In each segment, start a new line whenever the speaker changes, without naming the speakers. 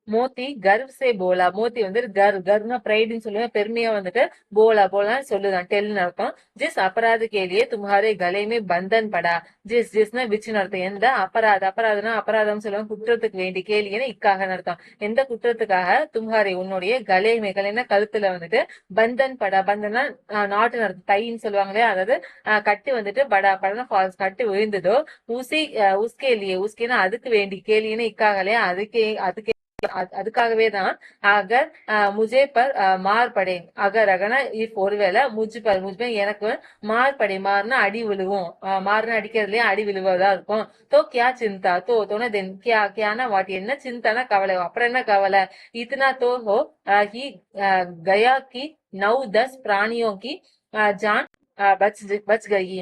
மோத்தி curve சே போலா. மோத்தி வந்து கர்னா பிரைடுன்னு சொல்லுவேன், பெருமையா வந்துட்டு போலா போலா சொல்லுதான், டெல்னு அர்த்தம். ஜிஸ் அபராது கேலியே தும்ஹாரே கலைமே பந்தன் படா. ஜிஸ்னா விச்சுன்னு அர்த்தம். எந்த அபராதம்னா அபராதம் சொல்லுவாங்க குற்றத்துக்கு வேண்டி, கேலியன்னு இக்காக அர்த்தம். எந்த குற்றத்துக்காக தும்ஹாரே உன்னுடைய கலைனா கழுத்துல வந்துட்டு பந்தன் படா. பந்தன்னா நாட்டுன்னு அர்த்தம், தைன்னு சொல்லுவாங்களே, அதாவது கட்டு வந்துட்டு படா படனா ஃபால்ஸ் கட்டு விழுந்ததோ, ஊசி உஸ்கேலியே உஸ்கேனா அதுக்கு வேண்டி, கேலியன்னு இக்காகலையே அதுக்கே அதுக்காகவே தான். அகர் முஜே பர் மார் படே. அகனா இஃப் ஒருவேளை முஜ் பர் எனக்கு மார் படே, மார்னா அடி விழுவும், மார்னா அடிக்கிறதுலயே அடி விழுவதா இருக்கும். தோ கியா சிந்தா, தோன தென், கியானா வாட், என்ன சிந்தானா கவலை, அப்புறம் என்ன கவலை. இத்தனா தோ ஹோ ஹி கயா கி 9-10 பிராணியோं की जान बच गई.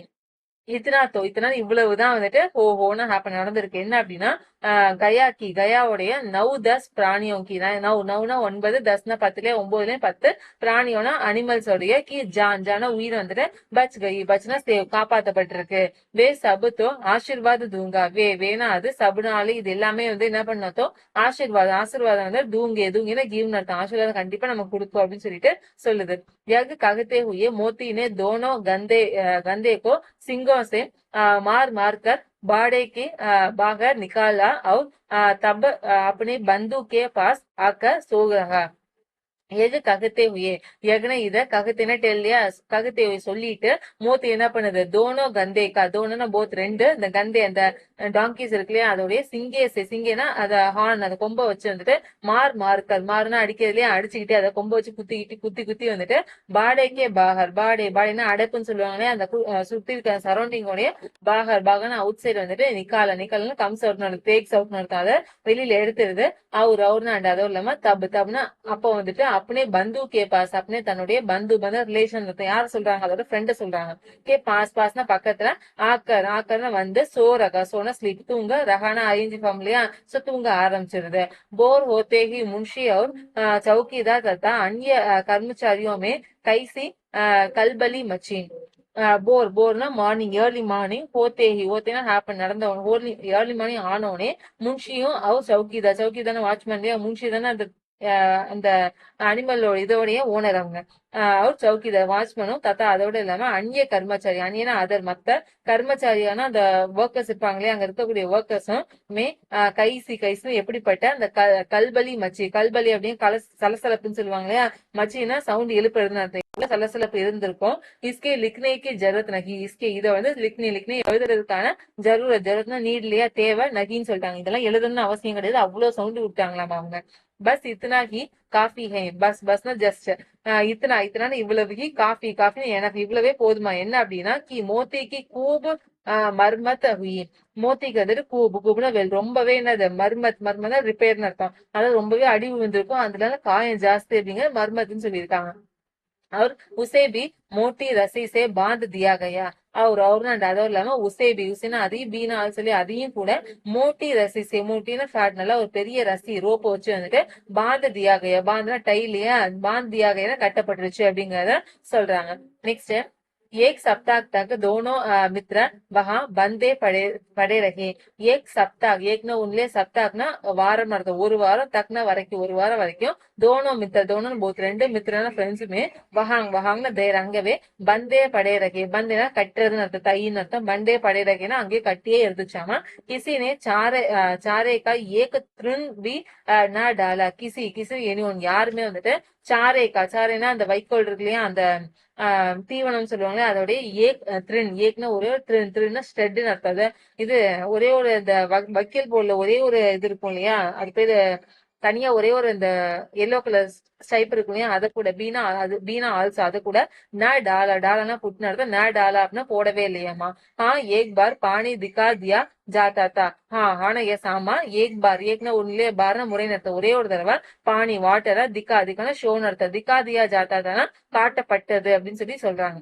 இத்தனா இவ்வளவுதான் வந்துட்டு ஹோன்னு ஹாப்பன் நடந்திருக்கு. என்ன அப்படின்னா கயாவுடைய 9-10 பிராணியோங்கி, நவுனா 9, 10னா 10, 9 10 பிராணியோனா அனிமல்ஸோடைய கி ஜானா உயிர் வந்துட்டு பச்னா காப்பாத்தப்பட்டிருக்கு. வே சபுத்தோ ஆசீர்வாத தூங்கா. வேனா அது சபுனாலு இது எல்லாமே வந்து என்ன பண்ணத்தோ ஆசீர்வாதம் வந்து தூங்கினா கிவ் அர்த்தம். ஆசீர்வாதம் கண்டிப்பா நமக்கு கொடுக்கும் அப்படின்னு சொல்லிட்டு சொல்லுது. யக் ககத்தே ஹுயே மோத்தி நே தோனோ गंदे को सिंगों से मार कर बाड़े के बाहर निकाला और तब अपने बंदूक के पास आकर सो रहा. எது ககத்தே உயே, எகன இத ககத்தேன டெல்லியா, ககத்தே சொல்லிட்டு மூத்தி என்ன பண்ணுது, தோனோ கந்தேக்கா, தோனோனா போத் ரெண்டு, இந்த கந்தே அந்த டாங்கிஸ் இருக்கு இல்லையா, அதோடைய சிங்கேனா அத ஹார்ன், அந்த கொம்ப வச்சு வந்துட்டு மார்னா அடிக்கிறதுலயே அடிச்சுக்கிட்டே அதை கொம்ப வச்சு குத்தி வந்துட்டு பாடேக்கே பாடேனா அடைப்புன்னு சொல்லுவாங்களே, அந்த சுத்தி இருக்க சரௌண்டிங்கோடைய பாகர்னு அவுட் சைடு வந்துட்டு நிக்காலன்னு கம்ஸ் அவுட் டேக்ஸ் அவுட் நடத்தும், அதை வெளியில எடுத்துருது. அவருன்னு அதுவும் இல்லாம தப்னா அப்போ வந்துட்டு अपने बंधु के पास, अपने தன்னுடைய பந்து ரிலேஷன் யார சொல்றாங்க, அதோட ஃப்ரெண்ட சொல்றாங்க. கே பாஸ்னா பக்கத்துல, ஆக்கர்னா வந்து சோனா ஸ்லீப், தூங்க, ரஹானா ஐஎன்ஜி ஃபார்ம் இல்லையா, சோ தூங்க ஆரம்பிச்சிருது. போர் होते ही मुंशी और चौकीदार तथा अन्य कर्मचारियों में कैसी கல்பலி மச்சி. போர்னா மார்னிங், ஏர்லி மார்னிங், ஹோத்தேனா ஹேப்பன் நடந்த ஏர்லி மார்னிங் ஆனோடனே முன்ஷியும் அவர் சவுக்கிதான வாட்ச்மேன் இல்லையா, முன்ஷி தானே அந்த அனிமலோட இதோடைய ஓனர் அவங்க, அவர் சவுக்கிதார் வாட்ச்மேனும் தத்தா அதோட இல்லாம அந்நிய கர்மச்சாரி, அந்நியனா அதர் மத்த, கர்மச்சாரியான அந்த ஒர்க்கர்ஸ் இருப்பாங்களே, அங்க இருக்கக்கூடிய ஒர்க்கர்ஸும் மே கைசி எப்படிப்பட்ட அந்த கல்பலி மச்சி, கல்பலி அப்படின்னு சலசலப்புன்னு சொல்லுவாங்க இல்லையா, மச்சின்னா சவுண்ட் எழுப்புறதுன்னு அர்த்தம், சலசலப்பு இருந்திருக்கும். இஸ்கே லிக்னேக்கு ஜரத் நகி, இதை வந்து லிக்னே எழுதுறதுக்கான ஜரூரத்னா நீட் இல்லையா, தேவை, நகின்னு சொல்லிட்டாங்க. இதெல்லாம் எழுதணும்னு அவசியம் கிடையாது, அவ்வளவு சவுண்ட் விட்டாங்களாமா அவங்க. பஸ் இத்தனா ஹி காஃபி ஹை, பஸ்னா ஜஸ்ட் இத்தனா இவ்வளவு, ஹி காஃபி எனக்கு இவ்வளவே போதுமா. என்ன அப்படின்னா கி மோத்திக்கு கூபு மர்மத் ஹுயி, மோத்திக்கு வந்துட்டு கூபுனா ரொம்பவே என்னது, மர்மத்னா ரிப்பேர்னு அர்த்தம், அதாவது ரொம்பவே அடி விழுந்திருக்கும், அதனால காயம் ஜாஸ்தி அப்படிங்கிற மர்மத்னு சொல்லியிருக்காங்க. और उसे भी मोटी रस्सी से बांध दिया गया. और அதுவும் இல்லாம உசேனா அதையும் பீனா சொல்லி அதையும் கூட மோட்டி ரசி சே, மோட்டினா ஃபேட்னால ஒரு பெரிய ரசி ரோப் வச்சு வந்துட்டு பாந்த தியா கயா, பாந்தனா டைலியா, பாந்த் தியா கயா கட்டப்பட்டுருச்சு அப்படிங்கறத சொல்றாங்க. நெக்ஸ்ட், एक सप्ताह तक दोनों मित्र वहां बंदे पड़े रहे. एक सप्ताह, एकना उनले सप्ताहना வாரம் நடத்தும், ஒரு வாரம், தக்னா வரைக்கும், ஒரு வாரம் வரைக்கும், தோனோ தோனோ போத் ரெண்டு, மித்திரனா ஃப்ரெண்ட்ஸுமே, வஹாங்னா தேர் அங்கவே, பந்தே படே ரகே, பந்தேனா கட்டுறதுன்னு அர்த்தம், தைன்னு அர்த்தம், பண்டே படே ரகேனா அங்கே கட்டியே இருந்துச்சாமா. கிசினே சாரே கா ஏக் திருன் பி நா டாலா. கிசி எனி ஒன் யாருமே வந்துட்டு சாரேனா அந்த வைக்கோல் இருக்கு இல்லையா, அந்த தீவனம் சொல்லுவாங்க, அதோடைய ஏக்னா ஒரே ஒரு த்ரின்னா ஸ்டெட்னு அர்த்தம். இது ஒரே ஒரு இந்த வக்கீல் போர்டுல ஒரே ஒரு இது இருக்கும் இல்லையா, அது பேரு தனியா ஒரே ஒரு இந்த எல்லோ கலர் ஸ்டைப் இருக்கும் இல்லையா, அதை கூட பீனா ஆல்சோ அதை கூட டாலானா புட்னு அர்த்தம், டாலா அப்படின்னா போடவே இல்லையாமா. ஏக் பார் பானி திகா தியா ஜாத்தா தா. ஆனா எஸ் ஆமா, ஏக்னா ஒன்னுலே பார்னா முறைன்னு அர்த்தம், ஒரே ஒரு தடவை, பானி வாட்டரா, திக்கானா ஷோன்னு அர்த்தம், திகா தியா ஜாத்தா தானா காட்டப்பட்டது அப்படின்னு சொல்லி சொல்றாங்க.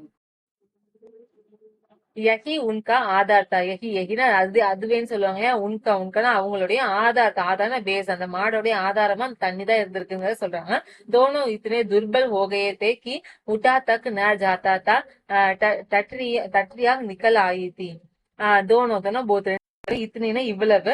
யஹி உன்கா ஆதார் தா. யஹினா அதுவேன்னு சொல்லுவாங்க. உன்கானா அவங்களுடைய ஆதார்னா பேஸ், அந்த மாடோடைய ஆதாரமா அந்த தண்ணி தான் இருந்திருக்குங்கிறத சொல்றாங்க. தோனோ இத்தனை துர்பல் ஹோகயே தே கி உட்டா தக் ந ஜாத்தா தா, டட்ரியா நிக்கல் ஆயி தி. தோனோ போத் இத்தனைனா இவ்வளவு.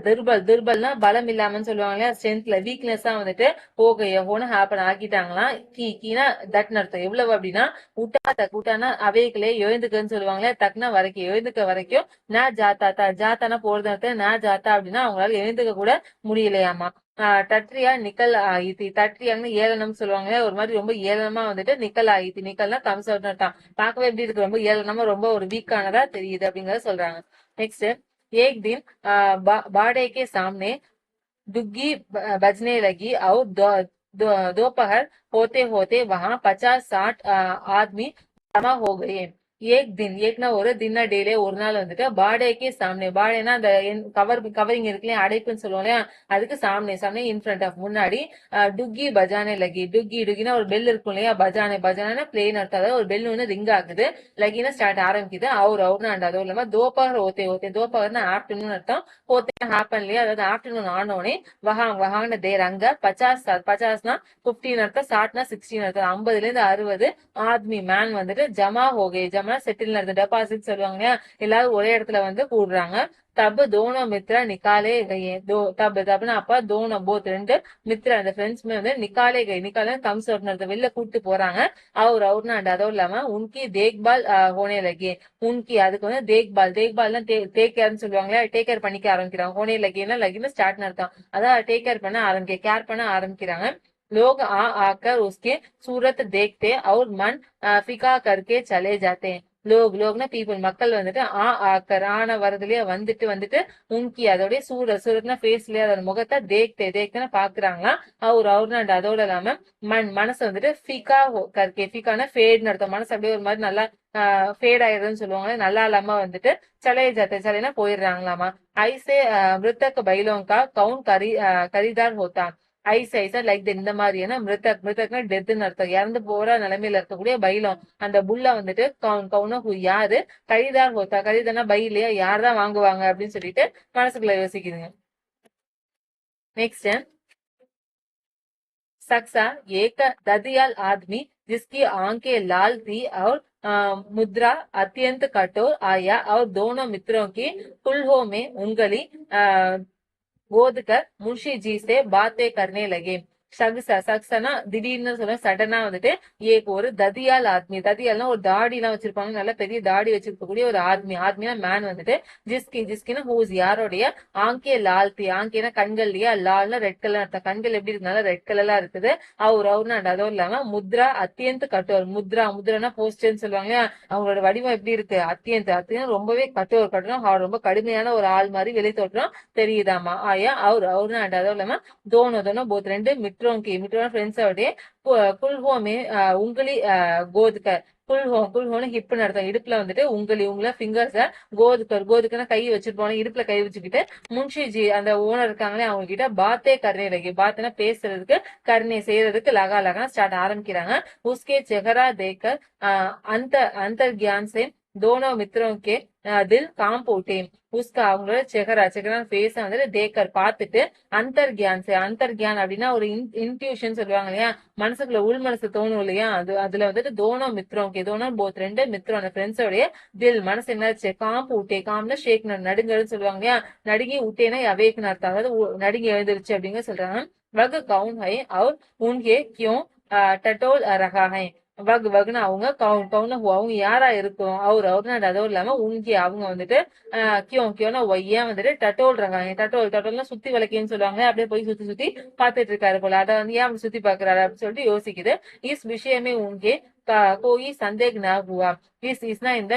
துர்பல் துர்பல்னா பலம் இல்லாமன்னு சொல்லுவாங்க இல்லையா, ஸ்ட்ரென்த்ல வீக்னஸா வந்துட்டு ஓகே ஹோன ஹேப்பன் ஆக்கிட்டாங்களாம். கீனா தட்னு அர்த்தம். எவ்வளவு அப்படின்னா உட்டா தக், உட்டானா அவைகளே எழுந்துக்குன்னு சொல்லுவாங்களே, தக்னா வரைக்கும் எழுந்துக்க வரைக்கும். நான் ஜாத்தா ஜாத்தானா போறது அர்த்தம். நான் ஜாத்தா அப்படின்னா அவங்களால எழுந்துக்க கூட முடியலையாமா. டட்ரியா நிக்கல் ஆயித்தி, டட்ரியான்னு ஏளனம் சொல்லுவாங்க, ஒரு மாதிரி ரொம்ப ஏளனமா வந்துட்டு நிக்கல் ஆயித்தி, நிக்கல்னா கம்ஸ் அவுட்னா பார்க்கவே எப்படி இருக்கு, ரொம்ப ஏளனமா ரொம்ப ஒரு வீக்கானதா தெரியுது அப்படிங்கறத சொல்றாங்க. நெக்ஸ்ட், एक दिन बाड़े के सामने डुग्गी बजने लगी और दोपहर होते होते वहां 50-60 आदमी जमा हो गए. एक दिन, एकना ஒரு தின டேலே ஒரு நாள் வந்துட்டு பாடேக்கே சாமனே, பாடேனா அந்த கவரிங் இருக்கு இல்லையா, அடைப்புன்னு சொல்லுவோம் இல்லையா, அதுக்கு சாமனே சாமனே இன் ஃப்ரண்ட் ஆஃப் முன்னாடி டுக்கி பஜானே லகி, டுக்கி டுக்கினா ஒரு பெல் இருக்கும் இல்லையா, பஜானே பஜானா பிளேன் அர்த்தம், அதாவது ஒரு பெல் ஒன்று ரிங் ஆகுது, லகினா ஸ்டார்ட் ஆரம்பிக்குது, அவருன்னு அதுவும் இல்லாம தோப்பகர் ஓத்தே ஓத்தே, தோப்பகர்னா ஆப்டர்நூன் அர்த்தம், ஓத்தே ஹேப்பன் இல்லையா, அதாவது ஆப்டர்நூன் ஆனோடனே வஹாங் வஹாங்னு தேர் அங்க 50 15 அர்த்தம், 60னா 16 அர்த்தம், 50ல இருந்து 60 ஆத்மி மேன் வந்துட்டு ஜமா ஹோகே, ஜமா செட்டில் அர்த்தம், டெபாசிட் சொல்லுவாங்க இல்லையா, எல்லாரும் ஒரே இடத்துல வந்து கூடுறாங்க. தப் தோனோ மித்ரா நிக்காலே கயே, தப் தப்னா அப்ப தோனோ போத் ரெண்டு, மித்ரா அந்த ஃப்ரெண்ட்ஸ்மே வந்து நிக்காலே கை, நிக்காலே கம்ஸ் அவுட் வெளில கூட்டு போறாங்க. அவர்னா அதுவும் இல்லாம உன்கி தேக்பால் ஹோனே லகே, உன்கி அதுக்கு வந்து தேக்பால், தேக்பால்னா டேக் கேர்னு சொல்லுவாங்களே, டேக் கேர் பண்ணிக்க ஆரம்பிக்கிறாங்க. ஹோனே லகேனா லகினா ஸ்டார்ட்னு அர்த்தம், அதான் டேக் கேர் பண்ண ஆரம்பிக்க, கேர் பண்ண ஆரம்பிக்கிறாங்க. लोग आकर उसके सूरत देखते और मन फिका करके चले जाते हैं. லோக்னா பீப்புள் மக்கள் வந்துட்டு ஆக்கர் ஆன வரதுலயே வந்துட்டு வந்துட்டு உன்கி அதோடய சூரத்னா ஃபேஸ்லயே அதோட முகத்தை தேக்தேன்னா பாக்குறாங்களா. அவருனா அதோட இல்லாம மனசு வந்துட்டு ஃபிகா கர்கே, ஃபிகானா ஃபேட்னு அர்த்தம், மனசு அப்படியே ஒரு மாதிரி நல்லா ஃபேட் ஆயிடுதுன்னு சொல்லுவாங்க, நல்லா இல்லாம வந்துட்டு Chale ஜாத்தே, சலைனா போயிடுறாங்களாமா. ஐசே மிருத்தக் பைலோங்கா gown கரிதார் Hota, ice ஐஸா like இந்த மாதிரியான மிருத்தக்னா டெத்னு அர்த்தம், இறந்து போற நிலைமையில இருக்கக்கூடிய பைலம், அந்த புல்ல வந்துட்டு கவுனா யாரு, கரிதார் ஹோத்தா, கரிதானா பை இல்லையா, யார் தான் வாங்குவாங்க அப்படின்னு சொல்லிட்டு மனசுக்குள்ள யோசிக்குதுங்க. நெக்ஸ்ட், सक्सा एक ददियाल आदमी जिसकी आंखें लाल थी और मुद्रा अत्यंत कठोर आया और दोनों मित्रों की कुल्हों में उंगली गोद कर मुंशी जी से बातें करने लगे. சக்சனா திடீர்னு சொல்ல, சடனா வந்துட்டு ஏக் ஒரு ததியால் ஆத்மி, ததியால்னா ஒரு தாடி எல்லாம் வச்சிருப்பாங்க, நல்ல பெரிய தாடி வச்சிருக்கக்கூடிய ஒரு ஆத்மி, ஆத்மினா மேன் வந்துட்டு ஜிஸ்கினா ஹூஸ் யாரோடைய, ஆங்கே லால் தி, ஆங்கேனா கண்கள் இல்லையா, லால்னா ரெட் கலர் அர்த்தம், கண்கள் எப்படி இருக்குனால ரெட் கலர்லா இருக்குது. அவர்னா அதுவும் இல்லாம முத்ரா அத்தியந்த கட்டோர், முத்ரானா போஸ்டர்னு சொல்லுவாங்க இல்லையா, அவங்களோட வடிவம் எப்படி இருக்கு, அத்தியந்தம் ரொம்பவே கட்டோர் ரொம்ப கடுமையான ஒரு ஆள் மாதிரி வெளி தோற்றம் தெரியுதாமா. ஆயா அவருனா அதுவும் இல்லாம தோனோ போத் ரெண்டு, மிட்ரோனா ஃப்ரெண்ட்ஸோடைய குல்ஹோமே உங்களி கோதுக்க, குல்ஹோன்னு ஹிப்னு அர்த்தம், இடுப்புல வந்துட்டு உங்கள ஃபிங்கர்ஸ கோதுக்கனா கை வச்சிருப்போம், இடுப்புல கை வச்சுக்கிட்டு முன்ஷிஜி அந்த ஓனர் இருக்காங்களே அவங்க கிட்ட பாத்தே கர்னே லகி, பாத்தனா பேசுறதுக்கு, கர்னே செய்யறதுக்கு, லகா ஸ்டார்ட் ஆரம்பிக்கிறாங்க. உஸ்கே செஹரா தேக்கர் அந்த अंतर ज्ञान से दोनों मित्रों के दिल कांप उठे. உஸ்கா அவங்களோட செகரா ஃபேஸ வந்துட்டு தேக்கர் பார்த்துட்டு, அந்தர் கியான் அப்படின்னா ஒரு இன்ட்யூஷன் சொல்லுவாங்க இல்லையா, மனசுக்குள்ள உள் மனசு தோணும் இல்லையா, அதுல வந்துட்டு தோனோ மித்ரோம் தோனோ போத் ரெண்டு, மித்ரோம் அந்த ஃப்ரெண்ட்ஸோடைய தில் மனசு என்னாச்சு, காம்பு உட்டே, காம்னா ஷேக் நடுங்கன்னு சொல்லுவாங்க இல்லையா, நடுங்கி உட்டேனா அவேக்குன்னு அர்த்தம், அதாவது நடுங்கி எழுந்திருச்சு அப்படிங்க சொல்றாங்க. வகு கவுன் ஹை அவர் உன்கே கியோं टटोल रहा है. வகுனா அவங்க, கவுனா அவங்க யாரா இருக்கும், அவருனா அதுவும் இல்லாம உன்கி அவங்க வந்துட்டு கியோனா ஒய்யா வந்துட்டு டட்டோல்னா சுத்தி வளைக்கன்னு சொல்லுவாங்க, அப்படியே போய் சுத்தி சுத்தி பாத்துட்டு இருக்காரு போல, அதை வந்து ஏன் அப்படி சுத்தி பாக்குறாரு அப்படின்னு சொல்லிட்டு யோசிக்குது. இஸ் விஷயமே உன்கே கோயி சந்தேக் நா ஹுவா, இஸ்னா இந்த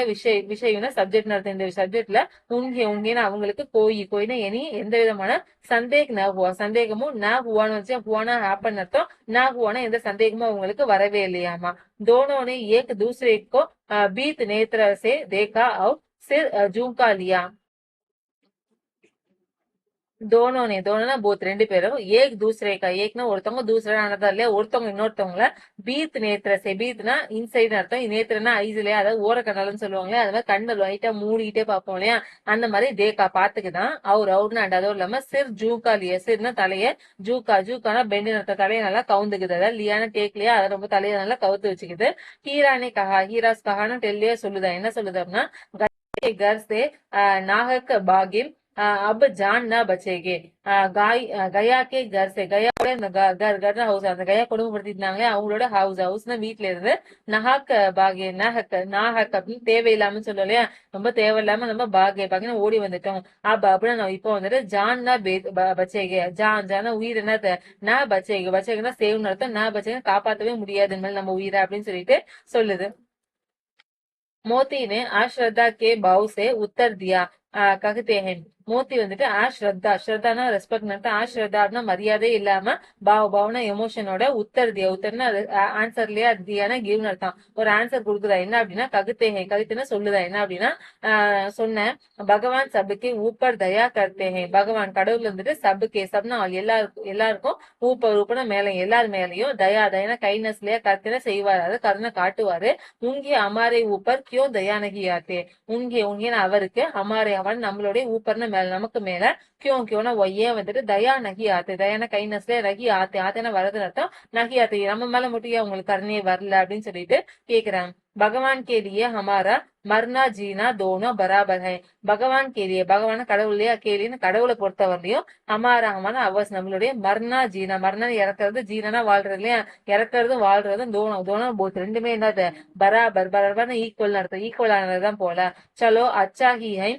விஷயம்னா சப்ஜெக்ட் அர்த்தம், இந்த சப்ஜெக்ட்ல உங்கேன்னு அவங்களுக்கு கோயினா இனி எந்த விதமான சந்தேக் நா ஹுவா, சந்தேகமும் நா ஹுவான்னு வச்சு, ஹுவானா ஹேப்பன் அர்த்தம், நா ஹுவானா எந்த சந்தேகமும் அவங்களுக்கு வரவே இல்லையாமா. दोनों ने एक दूसरे को बीत नेत्र से देखा और सिर झुका लिया. தோனோனா போத் ரெண்டு பேரும், ஏக் தூசரேக்கா, ஏக்னா ஒருத்தவங்க, தூசரா இல்லையா ஒருத்தவங்க இன்னொருத்தவங்கள, பீத் நேத்திரசே, பீத்னா இன்சைட் அர்த்தம், நேத்திரனா ஐஸ் இல்லையா, அதாவது ஓர கண்ணாலன்னு சொல்லுவாங்க, அது மாதிரி கண்ணு லைட்டா மூடிக்கிட்டே பார்ப்போம் இல்லையா, அந்த மாதிரி தேக்கா பாத்துக்குதான். அவருனா அதுவும் இல்லாம சிர் ஜூக்கா லியா, சிர்னா தலைய, ஜூக்கானா பெண்டு அர்த்தம், தலையை நல்லா கவுந்துக்குது, அதாவது லியான டேக்லியா, அதை ரொம்ப தலையை நல்லா கவுத்து வச்சுக்குது. ஹீரானே கஹா, ஹீராஸ் கஹான்னு டெல்லியா சொல்லுதா, என்ன சொல்லுது அப்படின்னா के घर से नाहक भागिम अब जान न बचेगे கயா கே கர் சே கயாவோட இந்த கர்னா ஹவுஸ் அந்த கயா கொடுமைப்படுத்திருந்தாங்களே அவங்களோட ஹவுஸ்னா வீட்டுல இருந்து நஹாக் பாகிய நாஹக் அப்படின்னு தேவையில்லாம சொல்லுவோம் இல்லையா, ரொம்ப தேவையில்லாம நம்ம பாகிய பாகின்னு ஓடி வந்துட்டோம். அப்படின்னு நம்ம இப்போ வந்துட்டு ஜான்னா பச்சேக ஜானா உயிர் என்ன நான் பச்சேகன்னா சேவ்னு அர்த்தம், நான் பச்சேக காப்பாற்றவே முடியாது நம்ம உயிரை அப்படின்னு சொல்லிட்டு சொல்லுது. मोती ने अश्रद्धा के भाव से उत्तर दिया कहते हैं. மோத்தி வந்துட்டு ஸ்ரத்தானா ரெஸ்பெக்ட், ஸ்ரத்தானா மரியாதை இல்லாம பாவனா எமோஷனோட உத்தர்னா ஆன்சர்லயே தியான கிவ்னு அர்த்தம். ஒரு ஆன்சர் கொடுக்குதா என்ன அப்படின்னா கவித்தைன்னு சொல்லுதா என்ன அப்படின்னா சொன்ன பகவான் சபுக்கு ஊப்பர் தயா கர்த்தேஹே, பகவான் கடவுள் வந்துட்டு சப்னா எல்லாருக்கும் ஊப்பர் மேல எல்லார் மேலயும் தயானா கைண்ட்னஸ்லயே கர்த்தனை செய்வாரு, அது கருணை காட்டுவாரு. உங்கே அமாரை ஊப்பர் கியோ தயானகி ஆத்தே, உங்கே அவருக்கு அமாரை அவன் நம்மளுடைய ஊப்பர்னு மேல நமக்கு மேல கியோனா ஒய்யே வந்துட்டு தயா நகி ஆத்து, தயான கைண்ட்னஸ்ல நகி ஆத்தேன வரதுன்னு அர்த்தம். நகி ஆத்து நம்ம மேல மட்டும் ஏன் உங்களுக்கு கருணையே வரல அப்படின்னு சொல்லிட்டு கேக்குறாங்க. பகவான் கேலியே ஹமாரா மர்னா ஜீனா தோனோ பராபர் ஹை, பகவான் கேலியே பகவான கடவுளையே கேலின்னு கடவுளை பொறுத்தவரையும் ஹமாரா அவஸ் நம்மளுடைய மர்னா மர்னா இறக்குறது, ஜீனா வாழ்றது இல்லையா, இறக்குறதும் வாழ்றதும் தோனோ போத் ரெண்டுமே என்னது பராபர் ஈக்குவல் அர்த்தம், ஈக்குவல் ஆனதுதான் போல. சலோ அச்சா ஹி ஹை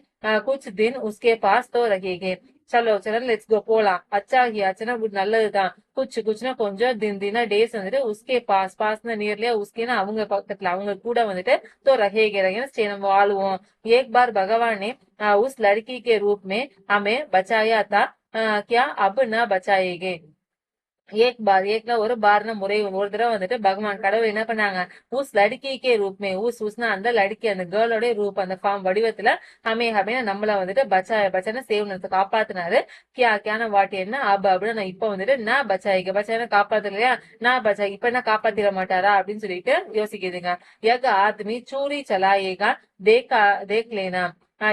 कुछ दिन उसके पास तो रहेंगे, சலோ லெட்ஸ் கோ போலாம். அச்சாகியாச்சுன்னா நல்லதுதான், குச்சுனா கொஞ்சம், தினா டேஸ் வந்துட்டு உஸ்கே பாஸ்னா நியர்லியா, உஸ்கேனா அவங்க பக்கத்துல அவங்க கூட வந்துட்டு तो रहेंगे நம்ம வாழுவோம். एक बार भगवान ने उस लड़की के रूप में हमें बचाया था, क्या अब न बचाएंगे. ஏக்னா ஒரு பார்ன முறை, ஒரு தடவை வந்துட்டு பகவான் கடவுள் என்ன பண்ணாங்க, ஊஸ் லடுக்கிக்கே ரூப்மே, ஊஸ்னா அந்த லடுக்கி அந்த கேர்ளோட ரூப் அந்த ஃபார்ம் வடிவத்துல ஹமே நம்மள வந்துட்டு பச்சான சேவ் காப்பாத்தினாரு. கியான வாட்டி என்ன அப்படின்னு நான் இப்ப வந்துட்டு நான் பச்சான காப்பாத்தலையா, நான் பச்சாய் இப்ப என்ன காப்பாத்திட மாட்டாரா அப்படின்னு சொல்லிட்டு யோசிக்குதுங்க. எக் ஆத்மி சூரி சலாயேகா தேக் லேனா,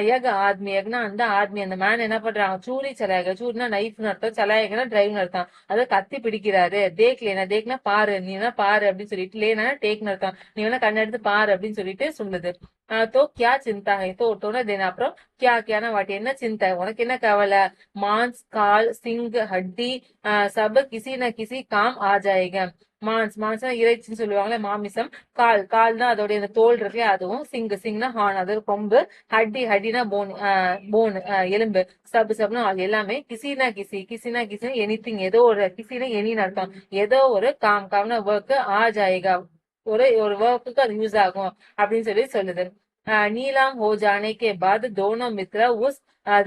யக்னா அந்த ஆத்மி அந்த மேன் என்ன பண்றாங்க, சூரி சலாயக சூரினா நைஃப்னு அர்த்தம், சலாயகனா டிரைவ்னு அர்த்தம், அதை கத்தி பிடிக்கிறாரு. தேக்னா பாரு, நீ வேணா பாரு அப்படின்னு சொல்லிட்டு, லேனா டேக்னு அர்த்தம், நீ வேணா கண்ணெடுத்து பாரு அப்படின்னு சொல்லிட்டு சொல்லுது. तो क्या चिंता है, तो देना அப்புறம் क्या வாட்டி என்ன சிந்தை உனக்கு என்ன கவலை, மான்ஸ் கால் சிங் ஹட்டி சப் கிசி ந கிசி காம் ஆ ஜாயேகா. மான்ஸ்னா இறைச்சின்னு சொல்லுவாங்களே மாமிசம், கால்னா அதோடைய அந்த தோல் இருக்கு அதுவும், சிங்னா ஹார்ன் அது கொம்பு, ஹட்டினா போன் எலும்பு, சப்னா அது எல்லாமே, கிசினா கிசி எனிதிங் ஏதோ ஒரு, கிசினா எனின்னு அர்த்தம், ஏதோ ஒரு காம்னா ஒர்க், ஆ ஜாயேகா ஒரு ஒர்க்குக்கு அது யூஸ் ஆகும் அப்படின்னு சொல்லி சொல்லுது. नीलाम हो जाने के बाद दोनों मित्र उस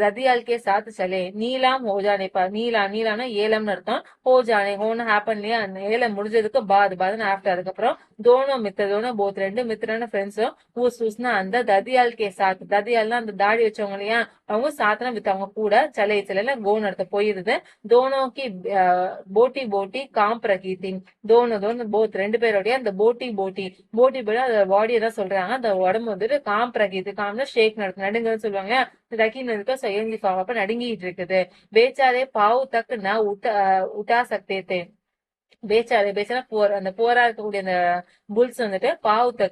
ददियाल के साथ चले. नीलाम हो जाने पर, नीलाம்னா ஏலம்னு அர்த்தம், हो जाने होना ஹேப்பன் இல்லையா, ஏலம் முடிஞ்சதுக்கு பாதுன்னு ஆஃப்டர், அதுக்கப்புறம் தோனோ போத் ரெண்டு மித்திரான ஃப்ரெண்ட்ஸும் ஊஸ்னா அந்த ததியால் கே சாத், ததியால்னா அந்த தாடி வச்சவங்க இல்லையா, அவங்க சாத்தனா வித் அவங்க கூட சலையில கோன் அர்த்த போயிருது. தோனோக்கு போட்டி காம் பிரகீதி, தோனோ போத் ரெண்டு பேருடைய அந்த போட்டி அந்த பாடியை தான் சொல்றாங்க, அந்த உடம்பு வந்துட்டு காம் பிரகீது, காம்னா ஷேக் நடுங்கன்னு சொல்லுவாங்க, ரகின்னு இருக்க சுயங்கி ஃபார்ம் அப்ப நடுங்கிட்டு இருக்குது. பேச்சாரே பாவு தக்கு நான் உட்டா சக்தே, பேச்சாரா போர், அந்த போரா இருக்கக்கூடிய அந்த புல்ஸ் வந்துட்டு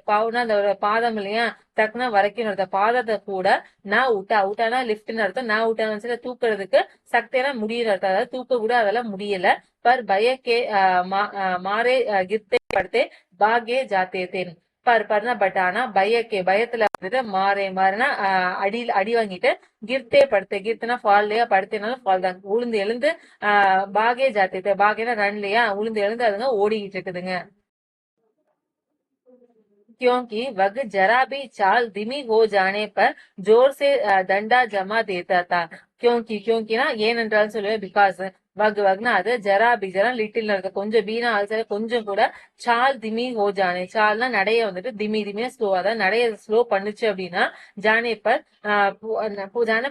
பாவுனா அந்த பாதம் இல்லையா, தக்குனா வரைக்கும் அர்த்தம், பாதத்தை கூட நான் உட்டானா லிப்ட்னு அர்த்தம், நான் உட்டான தூக்குறதுக்கு சக்தினா முடியுது அர்த்தம், அதாவது தூக்க கூட அதெல்லாம் முடியல. பர் பயக்கே மாறே கிர்த்தே படுத்தே பாகே ஜாத்தே தேன், பர்னா பட் ஆனா பயத்துல வந்துட்டு மாறினா அடி வாங்கிட்டு, கிர்த்தனா ஃபால் இல்லையா, படுத்தேனாலும் ஃபால் தான், உளுந்து எழுந்து பாகே ஜாத்தே, பாகேனா ரன் இல்லையா, உளுந்து எழுந்து அதுங்க ஓடிக்கிட்டு இருக்குதுங்க. क्योंकि वह जरा भी चाल धीमी हो जाने पर जोर से डंडा जमा देता था. क्योंकिனா ஏனென்றால் சொல்லுவேன், பிகாஸ் வக்னா அது ஜரா லிட்டில் இருக்க, கொஞ்சம் பீனா ஆல்சா கொஞ்சம் கூட, சால் திமி ஹோ ஜானே, சால்னா நடைய வந்துட்டு திமியா ஸ்லோ, அதாவது நடைய ஸ்லோ பண்ணுச்சு அப்படின்னா, ஜானே பர்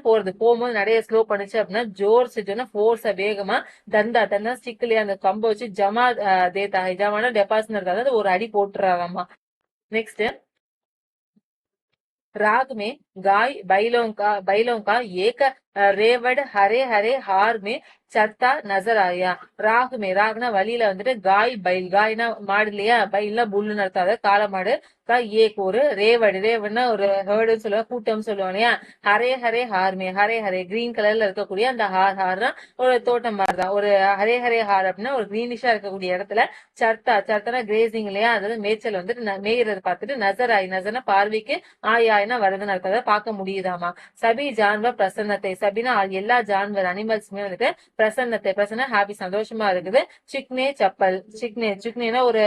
போறது போகும்போது நடைய ஸ்லோ பண்ணுச்சு அப்படின்னா, ஜோர் செஞ்சோன்னா ஃபோர்ஸா வேகமா, தண்டா ஸ்டிக்லயே அந்த கம்ப வச்சு ஜமா தேத்தாங்க, ஜமானா டெபாசிட், அதாவது ஒரு அடி போட்டுறாங்கம்மா. नेक्स्ट राग में गाय बैलों का एक रेवड़ हरे हरे हार में சத்தா நசர் ஆயா. ராகுமே, ராகுனா வழியில வந்துட்டு காய் பைல், காய்னா மாடு இல்லையா, பைல்னா புல்லுன்னு அர்த்தம், அதாவது காளை மாடு. ஏக் ஒரு ரேவடு, ரேவடுனா ஒரு ஹேர்டுன்னு சொல்லுவாங்க, கூட்டம் சொல்லுவாங்க இல்லையா. ஹரே ஹரே ஹார்மே, ஹரே ஹரே கிரீன் கலர்ல இருக்கக்கூடிய அந்த ஹார்னா ஒரு தோட்டம் மாதிரிதான். ஒரு ஹரே ஹரே ஹார் அப்படின்னா ஒரு கிரீனிஷா இருக்கக்கூடிய இடத்துல சர்த்தா, சர்த்தனா கிரேசிங் இல்லையா, அதாவது மேய்ச்சல் வந்துட்டு மேய்கிறத பார்த்துட்டு நசர் ஆய், நசர்னா பார்வைக்கு, ஆயாய்னா வருதுன்னு அர்த்தம், அதாவது பார்க்க முடியுதாமா. சபி ஜான்வர் பிரசன்னத்தை, சபினா எல்லா ஜான்வர் அனிமல்ஸுமே வந்துட்டு பிரசன்னத்தை, பிரசன்ன ஹாப்பி சந்தோஷமா இருக்குது. சிக்னே சப்பல், சிக்னே, சிக்னேனா ஒரு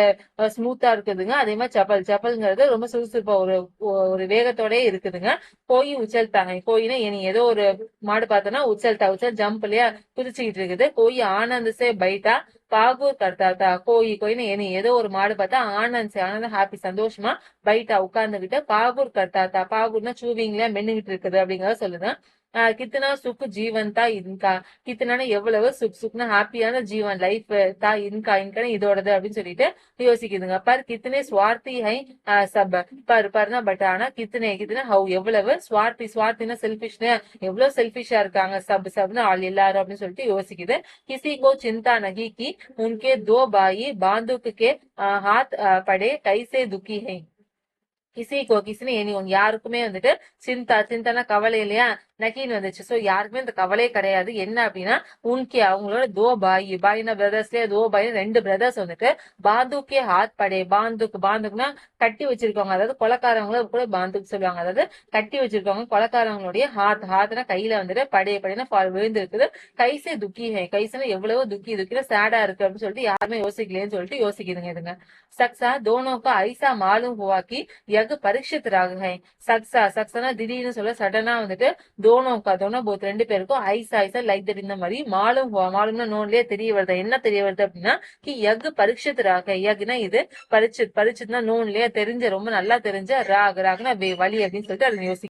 ஸ்மூத்தா இருக்குதுங்க. அதே மாதிரி சப்பல், சப்பல்ங்கிறது ரொம்ப சுறுசுறுப்பா ஒரு ஒரு வேகத்தோட இருக்குதுங்க. கோயி உச்சல்தாங்க, கோயினா இனி ஏதோ ஒரு மாடு பார்த்தோம்னா உச்சல்தா, உச்சல் ஜம்ப் இல்லையா, குதிச்சுக்கிட்டு இருக்குது. கோயி ஆனந்த் சே பைட்டா பாகூர் கர்த்தாத்தா, கோயி, கோயின்னு இனி ஏதோ ஒரு மாடு பார்த்தா ஆனந்த் சே, ஆனந்த ஹாப்பி சந்தோஷமா, பைட்டா உட்கார்ந்துகிட்டு, பாகூர் கர்த்தாத்தா, பாகூர்னா சூவிங்ல மென்னுகிட்டு இருக்குது அப்படிங்கறத சொல்லுது. கித்தனா சுக் ஜீவன் தா இன்கா, கித்தனான எவ்வளவு, சுக் சுக்னா ஹாப்பியான ஜீவன் லைஃப், தா இன்கா, இன்கா இதோடது அப்படின்னு சொல்லிட்டு யோசிக்குதுங்க. பர் கித்தனே ஸ்வார்த்தி ஹை சப், பர்னா பட், ஆனா கித்தனே, கித்தனை ஹவு எவ்வளவு, ஸ்வார்த்தி, ஸ்வார்த்தினா செல்பிஷ்னு, எவ்வளவு செல்பிஷா இருக்காங்க, சப் சப்னு ஆள் எல்லாரும் அப்படின்னு சொல்லிட்டு யோசிக்குது. கிசி கோ சிந்தா நகி கி உன்கே தோ பாயி பாந்துக் கே ஹாத் படே கைசே துக்கி ஹை. கிசிக்கோ, கிசின்னு எனி ஒன், யாருக்குமே வந்துட்டு சிந்தா, சிந்தானா கவலை இல்லையா, நகின்னு வந்துச்சு. சோ யாருக்குமே இந்த கவலையே கிடையாது. என்ன அப்படின்னா உன்கே, அவங்களோட தோ பாய், பாய்னா பிரதர்ஸ்லயே தோ பாய், ரெண்டு பிரதர்ஸ் வந்துட்டு பாந்துக்கே ஹாத் படே, பாந்துக், பாந்துக்னா கட்டி வச்சிருக்காங்க, அதாவது கொலக்காரங்கள கூட பாந்துக் சொல்லுவாங்க, அதாவது கட்டி வச்சிருக்காங்க கொலக்காரங்களுடைய ஹாத், ஹாத்னா கையில வந்துட்டு படே, படைனா விழுந்து இருக்குது. கைசே துக்கி ஹை, கைசுனா எவ்வளவோ துக்கி, துக்கினா சேடா இருக்கு அப்படின்னு சொல்லிட்டு யாருமே யோசிக்கலன்னு சொல்லிட்டு யோசிக்குதுங்க இதுங்க. சக்சா தோனோக்கு ஐசா மாலும் ஹுவாக்கி யக் பரீட்சித் ராக ஹை. சக்சா, சக்சனா திடீர்னு சொல்ல சடனா வந்துட்டு, தோனோக்கா, தோனோ போத் ரெண்டு பேருக்கும், ஐசா, ஐசா லைக் தட் இந்த மாதிரி, மாலும் ஹுவா, மாலும்னா நோன்லயே தெரிய வருது, என்ன தெரிய வருது அப்படின்னா, கி யக் பரீட்சித் ராக, யக்னா இது பரிச்சித், பரிச்சித்னா நோன்லயே தெரிஞ்ச, ரொம்ப நல்லா தெரிஞ்ச, ராக், ராக்னா வழி அப்படின்னு சொல்லிட்டு அது யோசிக்க